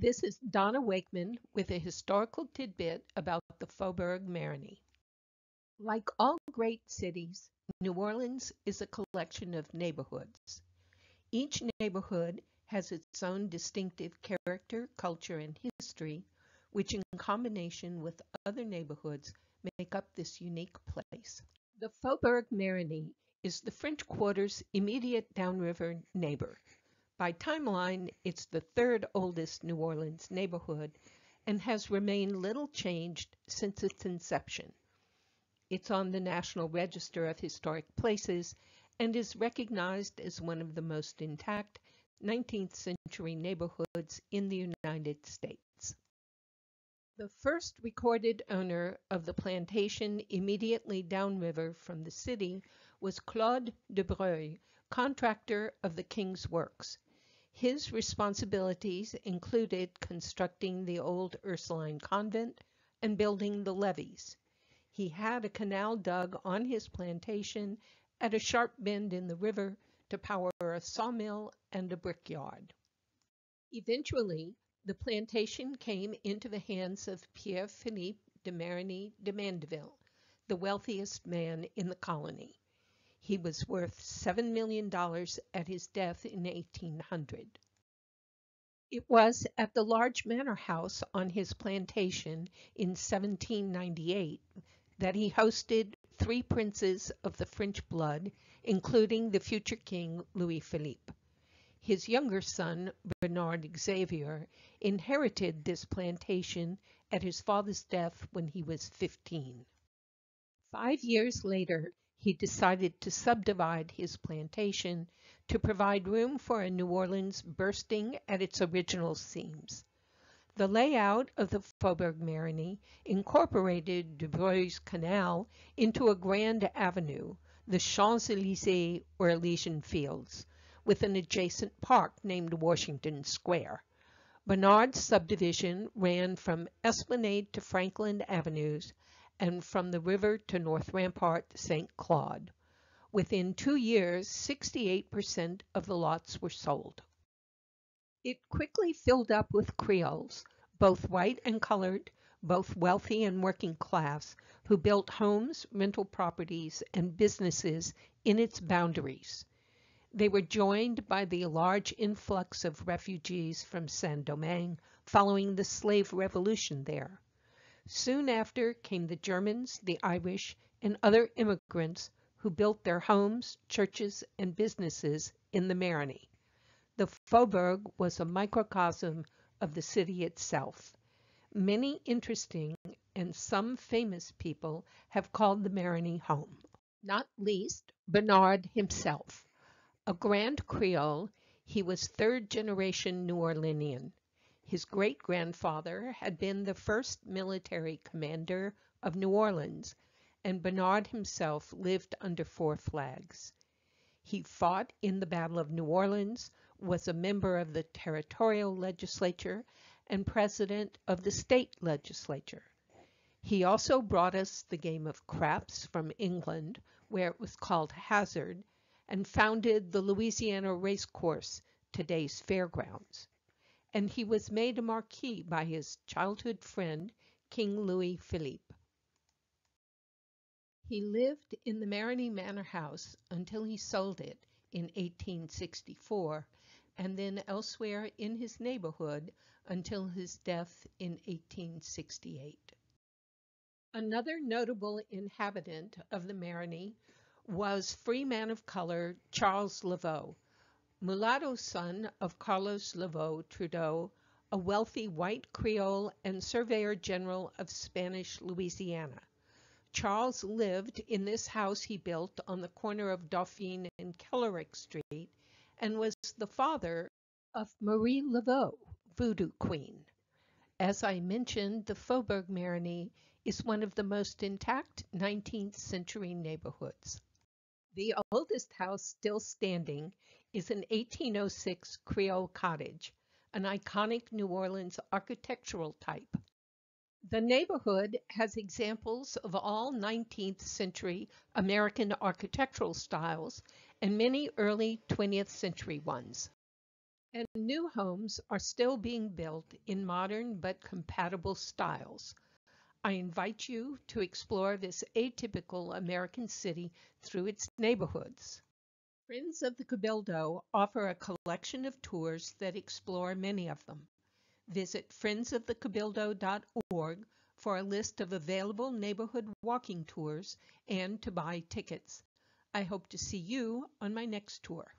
This is Donna Wakeman with a historical tidbit about the Faubourg Marigny. Like all great cities, New Orleans is a collection of neighborhoods. Each neighborhood has its own distinctive character, culture, and history, which in combination with other neighborhoods make up this unique place. The Faubourg Marigny is the French Quarter's immediate downriver neighbor. By timeline, it's the third oldest New Orleans neighborhood and has remained little changed since its inception. It's on the National Register of Historic Places and is recognized as one of the most intact 19th century neighborhoods in the United States. The first recorded owner of the plantation immediately downriver from the city was Claude de Breuil, contractor of the King's Works. His responsibilities included constructing the old Ursuline convent and building the levees. He had a canal dug on his plantation at a sharp bend in the river to power a sawmill and a brickyard. Eventually, the plantation came into the hands of Pierre-Philippe de Marigny de Mandeville, the wealthiest man in the colony. He was worth $7 million at his death in 1800. It was at the large manor house on his plantation in 1798 that he hosted 3 princes of the French blood, including the future king Louis Philippe. His younger son, Bernard Xavier, inherited this plantation at his father's death when he was 15. 5 years later, he decided to subdivide his plantation to provide room for a New Orleans bursting at its original seams. The layout of the Faubourg Marigny incorporated de Breuil's canal into a grand avenue, the Champs-Élysées or Elysian Fields, with an adjacent park named Washington Square. Bernard's subdivision ran from Esplanade to Franklin Avenues and from the river to North Rampart St. Claude. Within 2 years, 68% of the lots were sold. It quickly filled up with Creoles, both white and colored, both wealthy and working class, who built homes, rental properties, and businesses in its boundaries. They were joined by the large influx of refugees from Saint-Domingue following the slave revolution there. Soon after came the Germans, the Irish, and other immigrants who built their homes, churches, and businesses in the Marigny. The Faubourg was a microcosm of the city itself. Many interesting and some famous people have called the Marigny home, not least Bernard himself. A Grand Creole, he was third-generation New Orleanian. His great-grandfather had been the first military commander of New Orleans, and Bernard himself lived under 4 flags. He fought in the Battle of New Orleans, was a member of the territorial legislature, and president of the state legislature. He also brought us the game of craps from England, where it was called hazard, and founded the Louisiana Racecourse, today's fairgrounds. And he was made a marquis by his childhood friend, King Louis Philippe. He lived in the Marigny Manor House until he sold it in 1864, and then elsewhere in his neighborhood until his death in 1868. Another notable inhabitant of the Marigny was free man of color Charles Laveau, mulatto son of Carlos Laveau Trudeau, a wealthy white Creole and surveyor general of Spanish Louisiana. Charles lived in this house he built on the corner of Dauphine and Kellerick Street and was the father of Marie Laveau, Voodoo Queen. As I mentioned, the Faubourg Marigny is one of the most intact 19th century neighborhoods. The oldest house still standing is an 1806 Creole cottage, an iconic New Orleans architectural type. The neighborhood has examples of all 19th century American architectural styles and many early 20th century ones. And new homes are still being built in modern but compatible styles. I invite you to explore this atypical American city through its neighborhoods. Friends of the Cabildo offer a collection of tours that explore many of them. Visit friendsofthecabildo.org for a list of available neighborhood walking tours and to buy tickets. I hope to see you on my next tour.